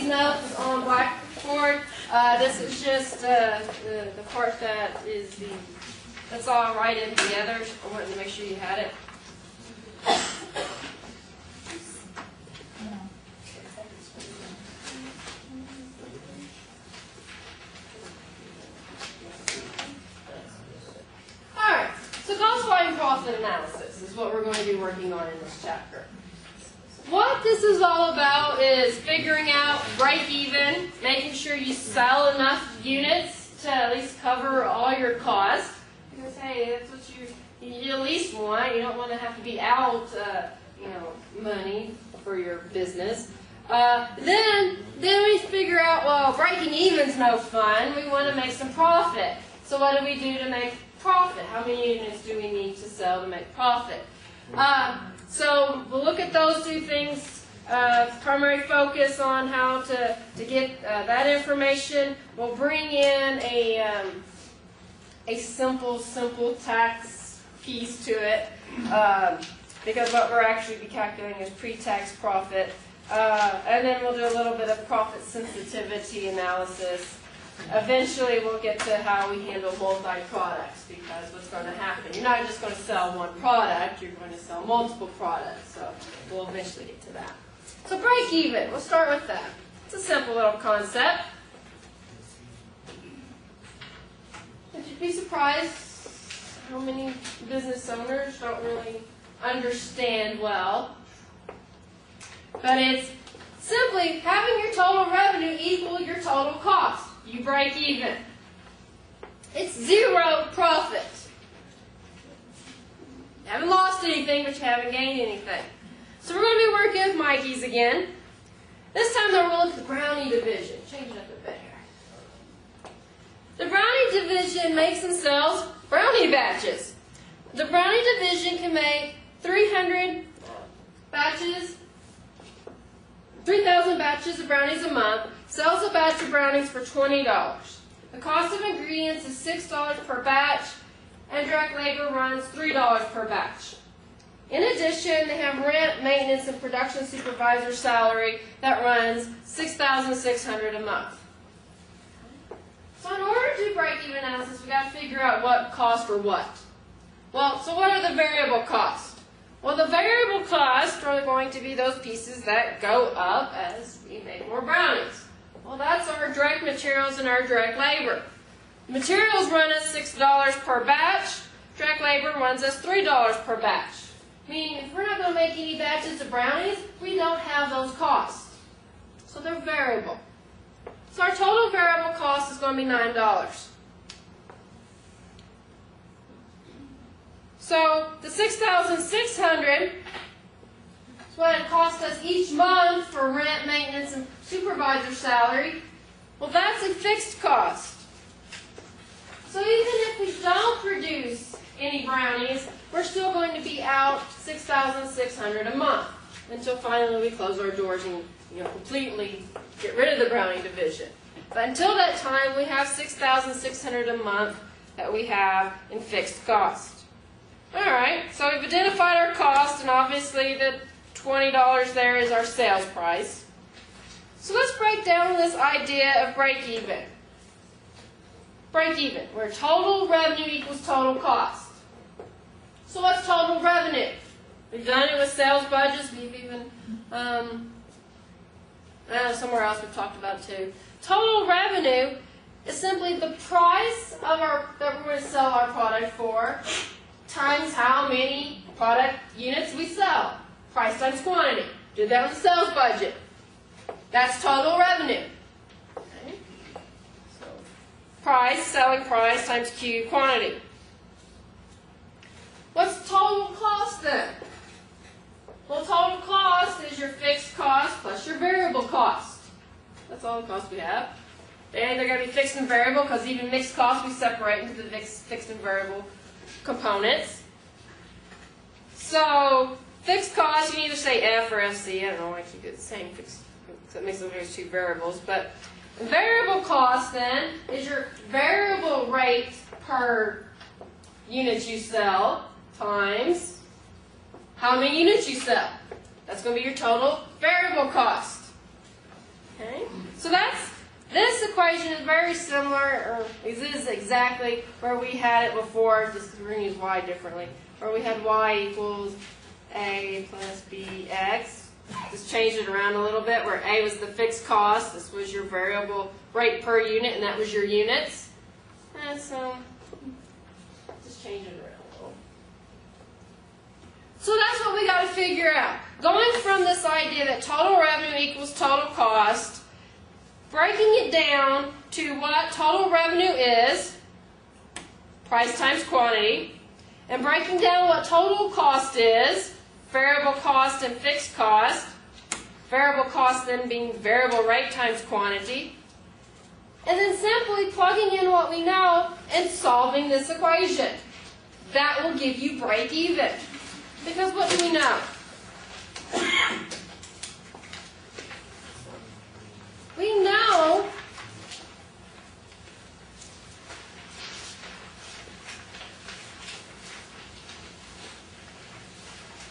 notes on Blackboard. This is just the part that is that's all right in together. I wanted to make sure you had it. Alright, so cost, volume, profit analysis is what we're going to be working on in this chapter. What this is all about is figuring out break-even, making sure you sell enough units to at least cover all your costs. Because, hey, that's what you at least want. You don't want to have to be out, money for your business. Then we figure out, well, breaking even's no fun. We want to make some profit. So what do we do to make profit? How many units do we need to sell to make profit? So we'll look at those two things. Primary focus on how to get that information. We'll bring in a simple tax piece to it, because what we're actually be calculating is pre-tax profit. And then we'll do a little bit of profit sensitivity analysis. Eventually we'll get to how we handle multi-products, because what's going to happen, you're not just going to sell one product, you're going to sell multiple products. So we'll eventually get to that. So break even, we'll start with that. It's a simple little concept. Would you be surprised how many business owners don't really understand well? But it's simply having your total revenue equal your total cost. You break even. It's zero profit. You haven't lost anything, but you haven't gained anything. So we're going to be working with Mikey's again. This time though, we'll look at the brownie division. Change it up a bit here. The brownie division makes and sells brownie batches. The brownie division can make 3,000 batches of brownies a month, sells a batch of brownies for $20. The cost of ingredients is $6 per batch, and direct labor runs $3 per batch. In addition, they have rent, maintenance, and production supervisor salary that runs $6,600 a month. So in order to do break-even analysis, we've got to figure out what cost or what. Well, so what are the variable costs? Well, the variable costs are going to be those pieces that go up as we make more brownies. Well, that's our direct materials and our direct labor. Materials run us $6 per batch. Direct labor runs us $3 per batch. Meaning, if we're not going to make any batches of brownies, we don't have those costs. So they're variable. So our total variable cost is going to be $9. So the $6,600 is what it costs us each month for rent, maintenance, and supervisor salary. Well, that's a fixed cost. So even if we don't produce any brownies, we're still going to be out $6,600 a month until finally we close our doors and completely get rid of the brownie division. But until that time, we have $6,600 a month that we have in fixed cost. Alright, so we've identified our cost, and obviously the $20 there is our sales price. So let's break down this idea of break-even. Break-even, where total revenue equals total cost. So what's total revenue? We've done it with sales budgets. We've even, somewhere else we've talked about it too. Total revenue is simply the price of that we're going to sell our product for times how many product units we sell. Price times quantity. Did that with the sales budget. That's total revenue. Okay. So price, selling price times Q, quantity. What's total cost then? Well, total cost is your fixed cost plus your variable cost. That's all the costs we have. And they're going to be fixed and variable, because even mixed costs we separate into the fixed and variable components. So fixed cost, you can either say F or FC. I don't know, I keep it the same because that makes those two variables. But variable cost then is your variable rate per unit you sell times how many units you sell. That's going to be your total variable cost. Okay? So this equation is very similar, or this is exactly where we had it before, just we're going to use y differently, where we had y equals a plus bx. Just changed it around a little bit, where a was the fixed cost, this was your variable rate per unit, and that was your units. And so, just change it around a little. So that's what we got to figure out. Going from this idea that total revenue equals total cost, breaking it down to what total revenue is, price times quantity, and breaking down what total cost is, variable cost and fixed cost, variable cost then being variable rate times quantity, and then simply plugging in what we know and solving this equation. That will give you break even. Because what do we know? We know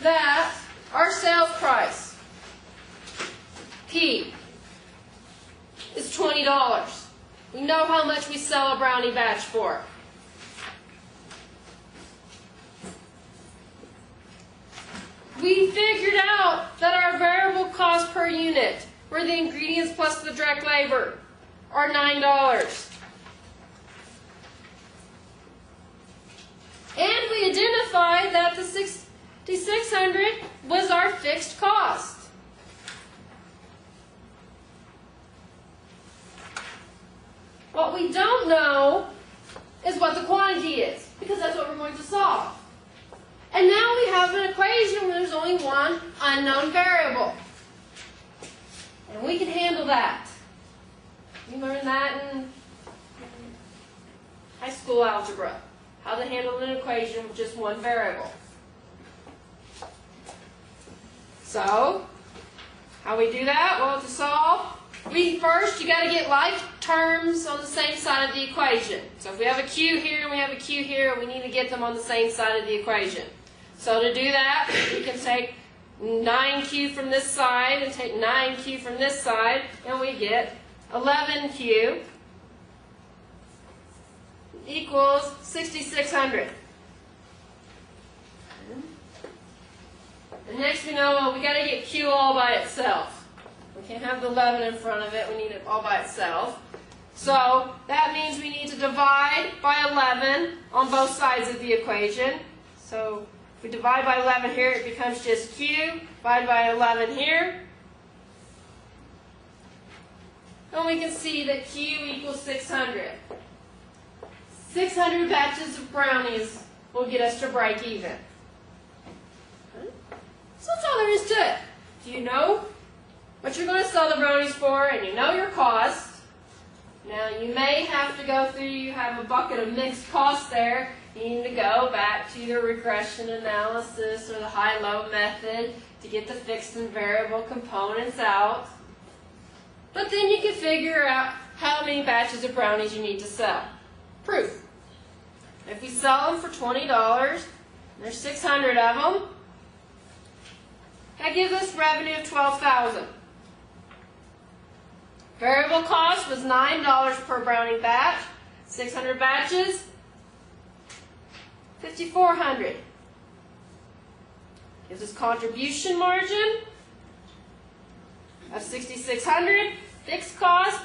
that our sales price, P, is $20. We know how much we sell a brownie batch for. We figured out that our variable cost per unit, where the ingredients plus the direct labor, are $9. And we identified that the $6,600 was our fixed cost. What we don't know is what the quantity is, because that's what we're going to solve. And now we have an equation where there's only one unknown variable. And we can handle that. You learned that in high school algebra, how to handle an equation with just one variable. So, how we do that? Well, to solve, first you got to get like terms on the same side of the equation. So if we have a q here and we have a q here, we need to get them on the same side of the equation. So to do that, we can take 9q from this side and take 9q from this side, and we get 11q equals 6,600. And next we know, well, we got to get q all by itself. We can't have the 11 in front of it. We need it all by itself. So that means we need to divide by 11 on both sides of the equation. So if we divide by 11 here, it becomes just q. Divide by 11 here. And we can see that q equals 600. 600 batches of brownies will get us to break even. So that's all there is to it. Do you know what you're going to sell the brownies for, and you know your cost? Now you may have to go through, you have a bucket of mixed costs there. You need to go back to your regression analysis or the high-low method to get the fixed and variable components out. But then you can figure out how many batches of brownies you need to sell. Proof. If we sell them for $20, there's 600 of them. That gives us revenue of $12,000. Variable cost was $9 per brownie batch. 600 batches, $5,400. Gives us contribution margin of $6,600. Fixed cost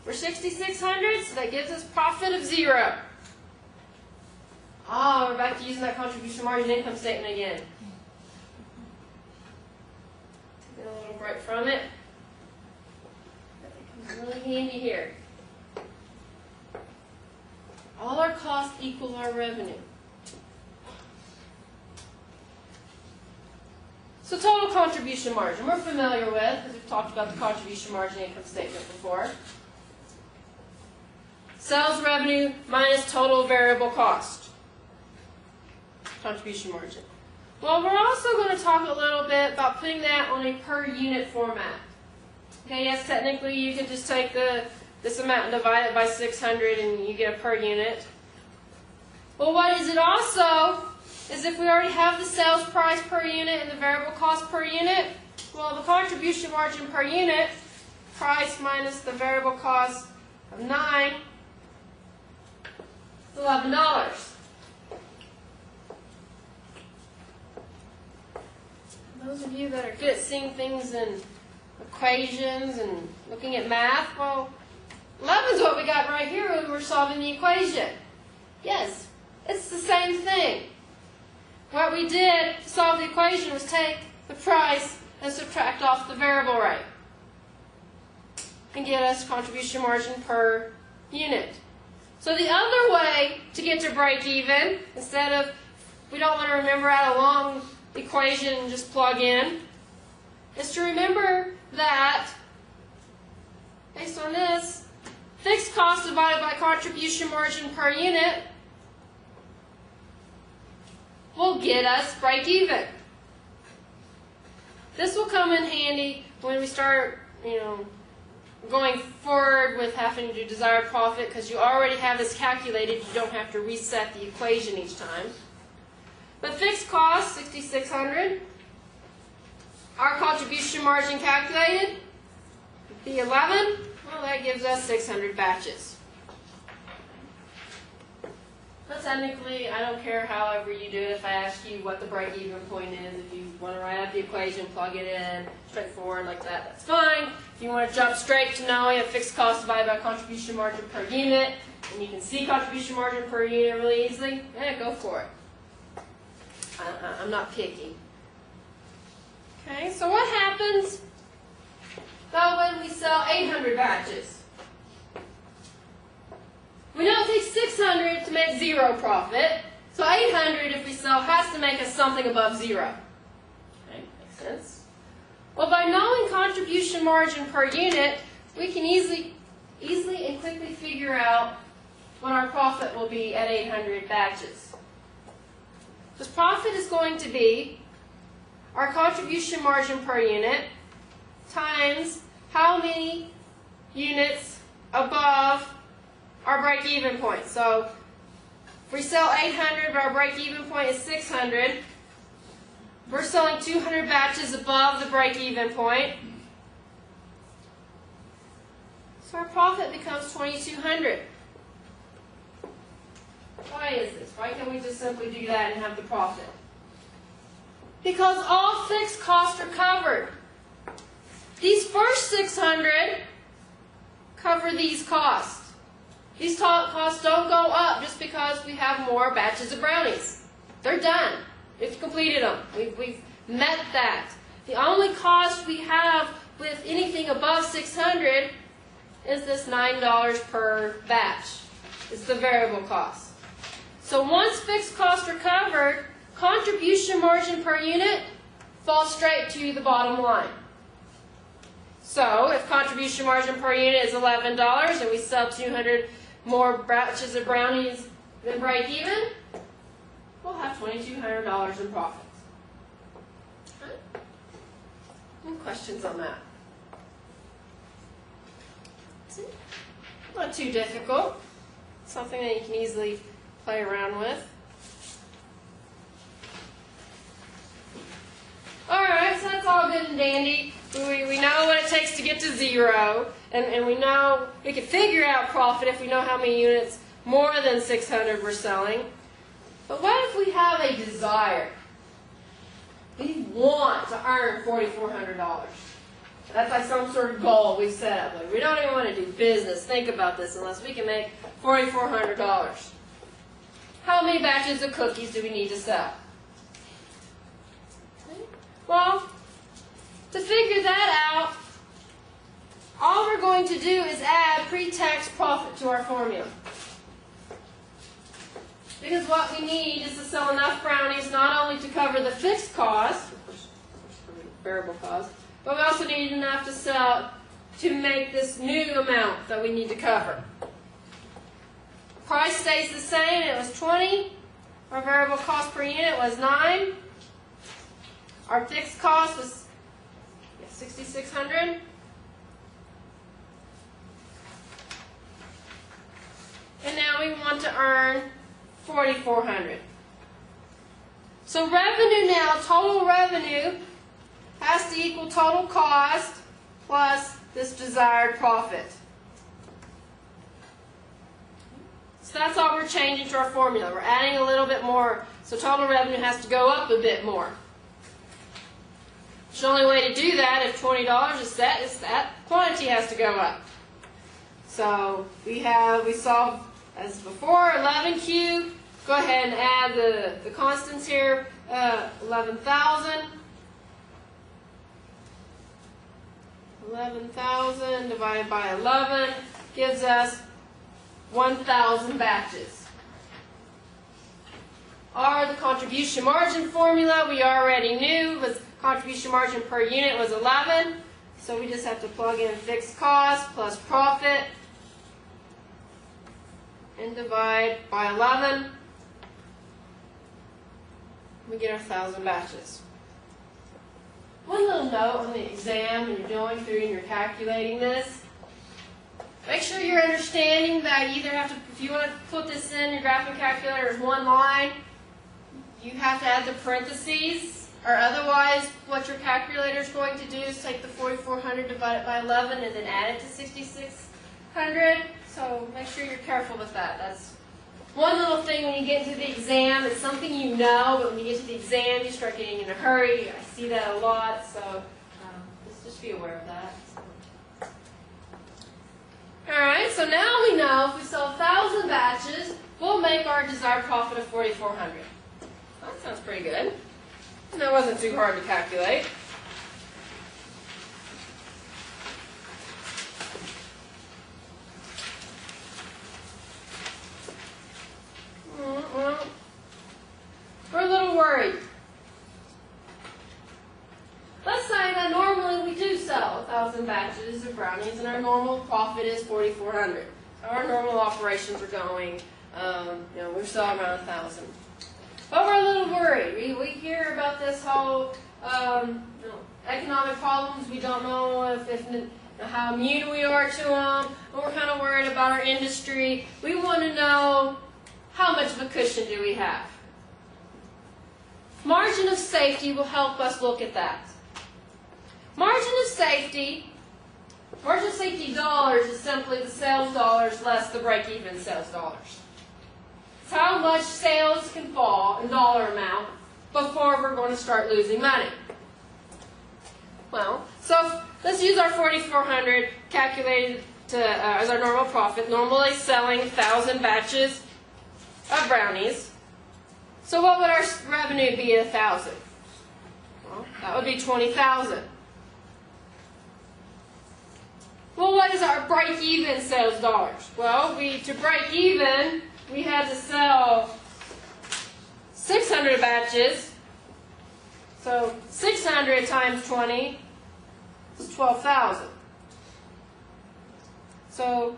for $6,600, so that gives us profit of $0. Oh, we're back to using that contribution margin income statement again. Take a little break from it. That becomes really handy here. All our costs equal our revenue. So total contribution margin, we're familiar with, because we've talked about the contribution margin income statement before. Sales revenue minus total variable cost. Contribution margin. Well, we're also going to talk a little bit about putting that on a per unit format. Okay, yes, technically you can just take this amount and divide it by 600 and you get a per unit. Well, what is it also is if we already have the sales price per unit and the variable cost per unit, well, the contribution margin per unit price minus the variable cost of 9 is $11. Those of you that are good at seeing things in equations and looking at math, well, 11 is what we got right here when we're solving the equation. Yes, it's the same thing. What we did to solve the equation was take the price and subtract off the variable rate and get us contribution margin per unit. So the other way to get to break even, instead of, we don't want to remember out a long equation and just plug in, is to remember that, based on this, fixed cost divided by contribution margin per unit will get us break even. This will come in handy when we start, going forward with having to do desired profit, because you already have this calculated. You don't have to reset the equation each time. But fixed cost, 6,600. Our contribution margin calculated, the 11, well, that gives us 600 batches. But technically, I don't care however you do it. If I ask you what the break-even point is, if you want to write out the equation, plug it in, straightforward like that, that's fine. If you want to jump straight to knowing a fixed cost divided by contribution margin per unit, and you can see contribution margin per unit really easily, go for it. I'm not picky. Okay, so what happens though when we sell 800 batches? We know it takes 600 to make 0 profit, so 800 if we sell has to make us something above 0. Okay, makes sense. Well, by knowing contribution margin per unit, we can easily and quickly figure out what our profit will be at 800 batches. This profit is going to be our contribution margin per unit times how many units above our break-even point. So if we sell 800 but our break-even point is 600, we're selling 200 batches above the break-even point. So our profit becomes 2,200. Why is this? Why can't we just simply do that and have the profit? Because all fixed costs are covered. These first 600 cover these costs. These costs don't go up just because we have more batches of brownies. They're done. We've completed them. We've met that. The only cost we have with anything above 600 is this $9 per batch. It's the variable cost. So once fixed costs are covered, contribution margin per unit falls straight to the bottom line. So if contribution margin per unit is $11 and we sell 200 more batches of brownies than break even, we'll have $2,200 in profits. Any questions on that? Not too difficult. Something that you can easily play around with. Alright, so that's all good and dandy. We know what it takes to get to 0, and we know we can figure out profit if we know how many units more than 600 we're selling. But what if we have a desire? We want to earn $4,400. That's like some sort of goal we've set up. Like, we don't even want to do business, think about this, unless we can make $4,400. How many batches of cookies do we need to sell? Well, to figure that out, all we're going to do is add pre-tax profit to our formula. Because what we need is to sell enough brownies not only to cover the fixed cost, variable cost, but we also need enough to sell to make this new amount that we need to cover. Price stays the same. It was 20. Our variable cost per unit was 9. Our fixed cost was 6,600. And now we want to earn 4,400. So revenue now, total revenue, has to equal total cost plus this desired profit. So that's all we're changing to our formula. We're adding a little bit more, so total revenue has to go up a bit more. The only way to do that, if $20 is set, is that quantity has to go up. So we solved as before, 11 cubed. Go ahead and add the constants here, 11,000. 11,000 divided by 11 gives us 1,000 batches. The contribution margin formula we already knew was contribution margin per unit was 11. So we just have to plug in fixed cost plus profit and divide by 11. We get our 1,000 batches. One little note on the exam when you're going through and you're calculating this. Make sure you're understanding that you either have to, if you want to put this in your graphic calculator as one line, you have to add the parentheses, or otherwise what your calculator is going to do is take the 4,400 divided by 11 and then add it to 6,600. So make sure you're careful with that. That's one little thing when you get into the exam. It's something you know, but when you get to the exam, you start getting in a hurry. I see that a lot, so just be aware of that. Alright, so now we know if we sell 1,000 batches, we'll make our desired profit of 4,400. That sounds pretty good. And that wasn't too hard to calculate. Well, we're a little worried. Let's say that normally we do sell 1,000 batches of brownies and our normal profit is 4,400. So our normal operations are going, we're selling around 1,000. But we're a little worried. We hear about this whole economic problems. We don't know how immune we are to them. And we're kind of worried about our industry. We want to know, how much of a cushion do we have? Margin of safety will help us look at that. Margin of safety dollars is simply the sales dollars less the break-even sales dollars. It's how much sales can fall in dollar amount before we're going to start losing money. Well, so let's use our 4,400 calculated as our normal profit. Normally selling 1,000 batches of brownies. So what would our revenue be at 1,000? Well, that would be 20,000. Well, what is our break-even sales dollars? Well, to break even, we had to sell 600 batches. So 600 times 20 is 12,000. So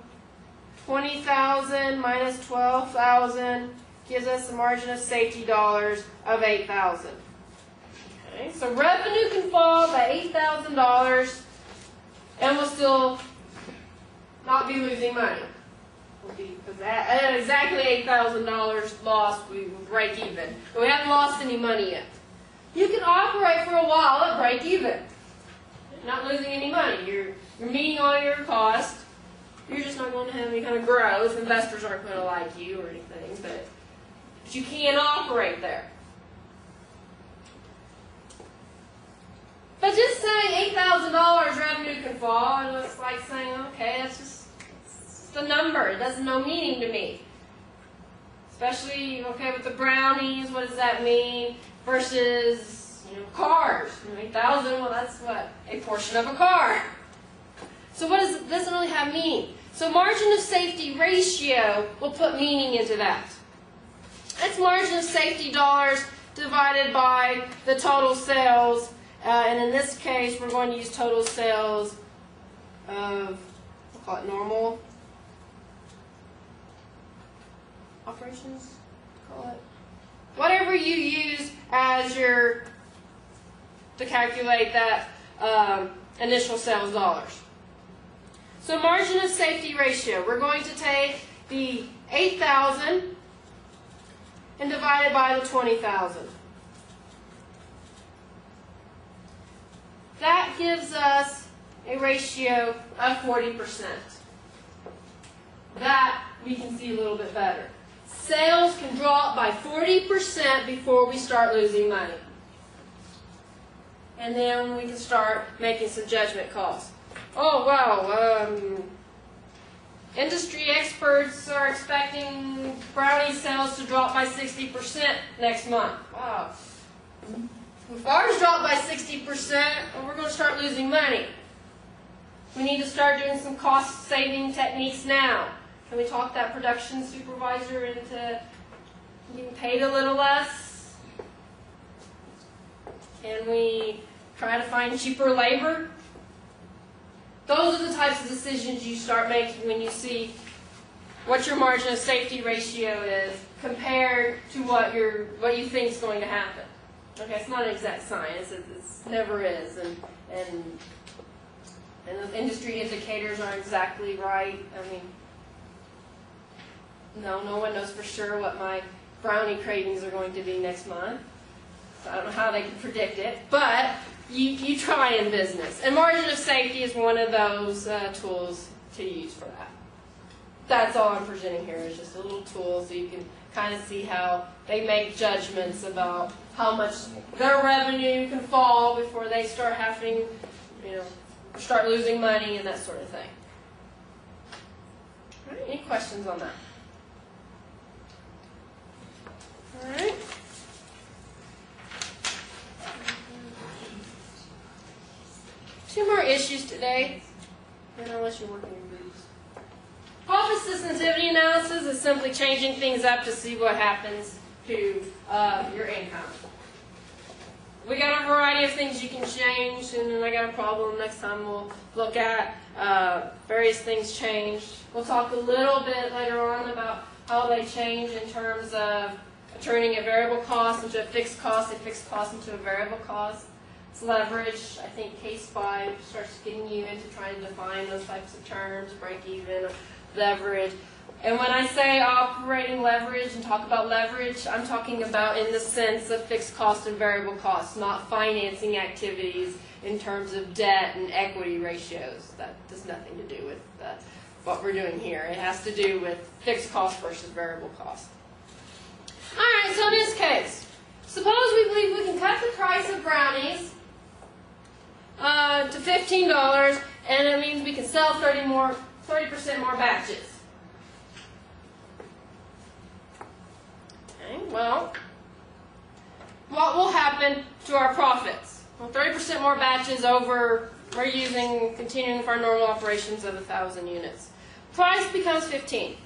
20,000 minus 12,000 gives us a margin of safety dollars of 8,000. Okay, so revenue can fall by $8,000 and we'll still not be losing money. Because at exactly $8,000 lost, we will break even. But we haven't lost any money yet. You can operate for a while at break even. Not losing any money. You're meeting all your costs. You're just not going to have any kind of growth. Investors aren't going to like you or anything. But you can operate there. But just saying $8,000 revenue can fall, and it's like saying, okay, that's just a number. It doesn't have no meaning to me. Especially, okay, with the brownies, what does that mean? Versus, cars. 8,000, well, that's what? A portion of a car. So what doesn't really have meaning? So margin of safety ratio will put meaning into that. That's margin of safety dollars divided by the total sales. And in this case, we're going to use total sales of, we'll call it normal operations, call it. Whatever you use as to calculate that initial sales dollars. So margin of safety ratio, we're going to take the 8,000 and divide it by the 20,000. That gives us a ratio of 40%. That we can see a little bit better. Sales can drop by 40% before we start losing money. And then we can start making some judgment calls. Oh, wow, industry experts are expecting brownie sales to drop by 60% next month. Wow. If ours drop by 60%, well, we're going to start losing money. We need to start doing some cost-saving techniques now. Can we talk that production supervisor into getting paid a little less? Can we try to find cheaper labor? Those are the types of decisions you start making when you see what your margin of safety ratio is compared to what you think is going to happen. Okay, it's not an exact science. It never is, and the industry indicators aren't exactly right. I mean, no one knows for sure what my brownie cravings are going to be next month. So I don't know how they can predict it, but you try in business. And margin of safety is one of those tools to use for that. That's all I'm presenting here is just a little tool so you can kind of see how they make judgments about how much their revenue can fall before they start having, start losing money and that sort of thing. All right, any questions on that? All right. Two more issues today, and I'll let you work in your groups. Profit sensitivity analysis is simply changing things up to see what happens to your income. We got a variety of things you can change, and then I got a problem next time we'll look at. Various things changed. We'll talk a little bit later on about how they change in terms of turning a variable cost into a fixed cost into a variable cost. It's leverage. I think case 5 starts getting you into trying to define those types of terms, break even, leverage. And when I say operating leverage and talk about leverage, I'm talking about in the sense of fixed cost and variable costs, not financing activities in terms of debt and equity ratios. That has nothing to do with what we're doing here. It has to do with fixed cost versus variable cost. All right, so in this case, suppose we believe we can cut the price of brownies to $15, and it means we can sell 30% more batches. Okay, well, what will happen to our profits? Well, 30% more batches over, we're continuing for our normal operations of 1,000 units. Price becomes 15.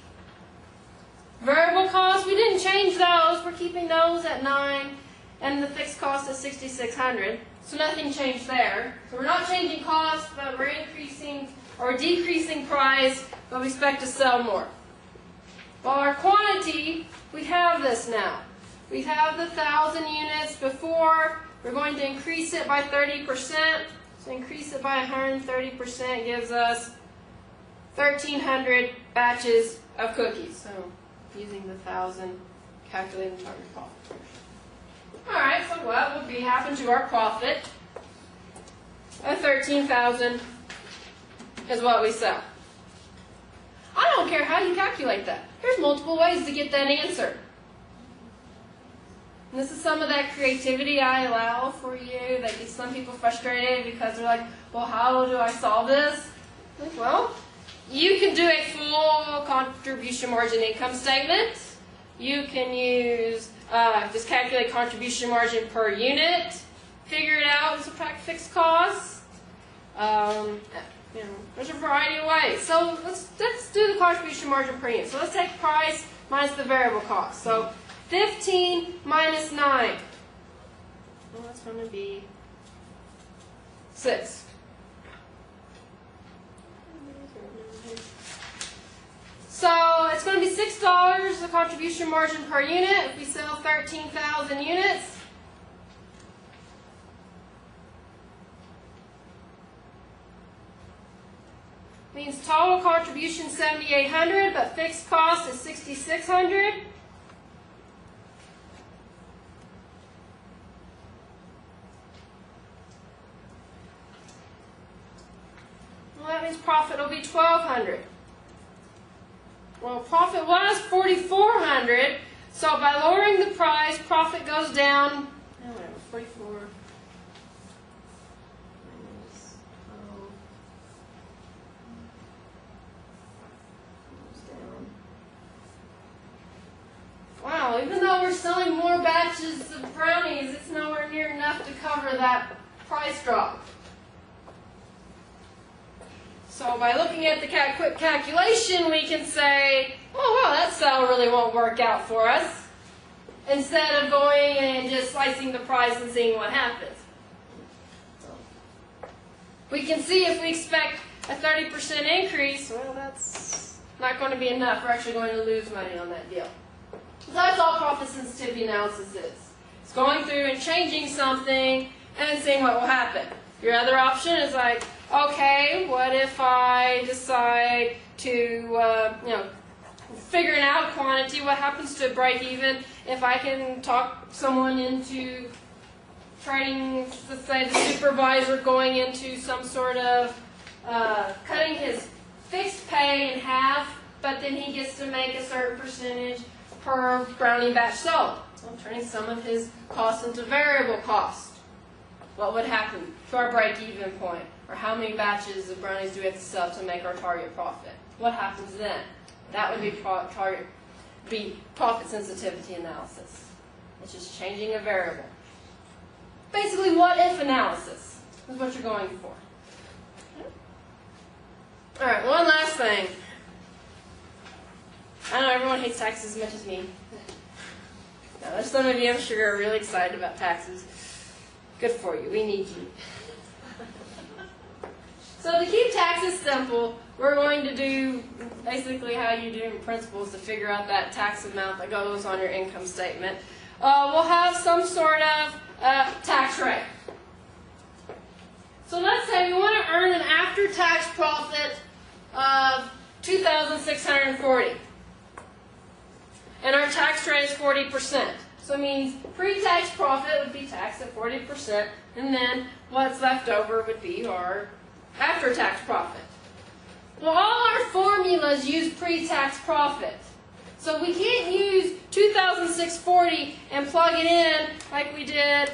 Variable costs, we didn't change those. We're keeping those at 9, and the fixed cost is 6,600. So nothing changed there. So we're not changing costs, but we're increasing or decreasing price, but we expect to sell more. Well, our quantity, we have this now. We have the 1,000 units before. We're going to increase it by 30%. So increase it by 130% gives us 1,300 batches of cookies. So using the 1,000, calculating target profit. All right, so what would happen to our profit? 13,000 is what we sell. I don't care how you calculate that. There's multiple ways to get that answer. And this is some of that creativity I allow for you that gets some people frustrated because they're like, well, how do I solve this? Like, well, you can do a full contribution margin income statement. You can use, just calculate contribution margin per unit, figure it out and subtract fixed costs. There's a variety of ways. So let's do the contribution margin per unit. So let's take price minus the variable cost. So 15 minus 9. Well, that's going to be 6. So it's going to be $6 the contribution margin per unit if we sell 13,000 units. Means total contribution 7,800, but fixed cost is 6,600. profit will be $1,200. Well, profit was $4,400, so by lowering the price, profit goes down, whatever, 44 minus 12 goes down. Wow, even though we're selling more batches of brownies, it's nowhere near enough to cover that price drop. So by looking at the quick calculation, we can say, oh, well, that sale really won't work out for us, instead of going and just slicing the price and seeing what happens. We can see if we expect a 30% increase, well, that's not going to be enough. We're actually going to lose money on that deal. So that's all profit sensitivity analysis is. It's going through and changing something and seeing what will happen. Your other option is like, okay, what if I decide to, figuring out quantity, what happens to break even if I can talk someone into trading, let's say the supervisor going into some sort of cutting his fixed pay in half, but then he gets to make a certain percentage per brownie batch sold. So turning some of his costs into variable cost. What would happen to our break-even point? Or how many batches of brownies do we have to sell to make our target profit? What happens then? That would be profit sensitivity analysis. It's just changing a variable. Basically, what-if analysis is what you're going for. All right, one last thing. I know everyone hates taxes as much as me. Now, there's some of you, I'm sure, are really excited about taxes. Good for you. We need you. So to keep taxes simple, we're going to do basically how you do in principles to figure out that tax amount that goes on your income statement. We'll have some sort of tax rate. So let's say we want to earn an after-tax profit of $2,640. And our tax rate is 40%. So it means pre-tax profit would be taxed at 40%, and then what's left over would be our after-tax profit. Well, all our formulas use pre-tax profit. So we can't use $2,640 and plug it in like we did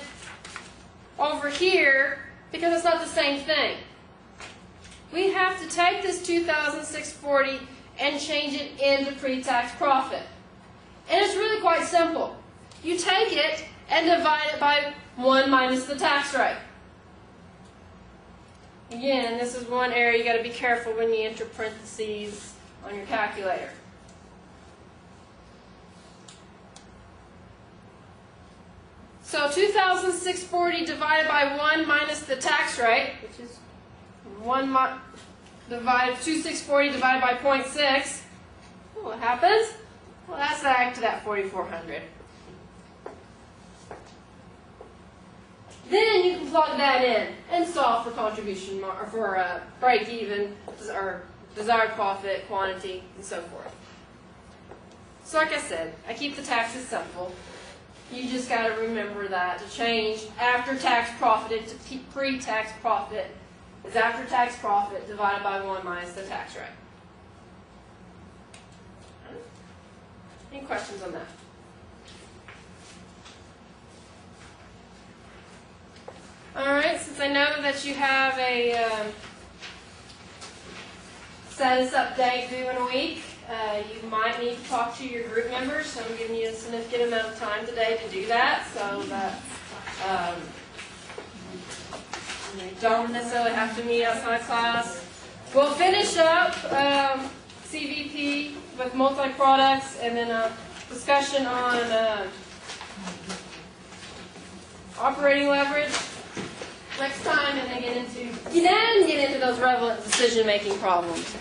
over here, because it's not the same thing. We have to take this $2,640 and change it into pre-tax profit. And it's really quite simple. You take it and divide it by 1 minus the tax rate. Again, this is one area you got to be careful when you enter parentheses on your calculator. So 2,640 divided by 1 minus the tax rate, which is 2,640 divided by 0.6. What happens? Well, that's back to that 4,400. Then you can plug that in and solve for contribution or for break even or desired profit, quantity, and so forth. So like I said, I keep the taxes simple. You just got to remember that to change after-tax profit to pre-tax profit is after-tax profit divided by 1 minus the tax rate. Any questions on that? Alright, since I know that you have a status update due in a week, you might need to talk to your group members. So I'm giving you a significant amount of time today to do that, so that you don't necessarily have to meet outside class. We'll finish up CVP with multi-products and then a discussion on operating leverage next time, and then get into those relevant decision-making problems.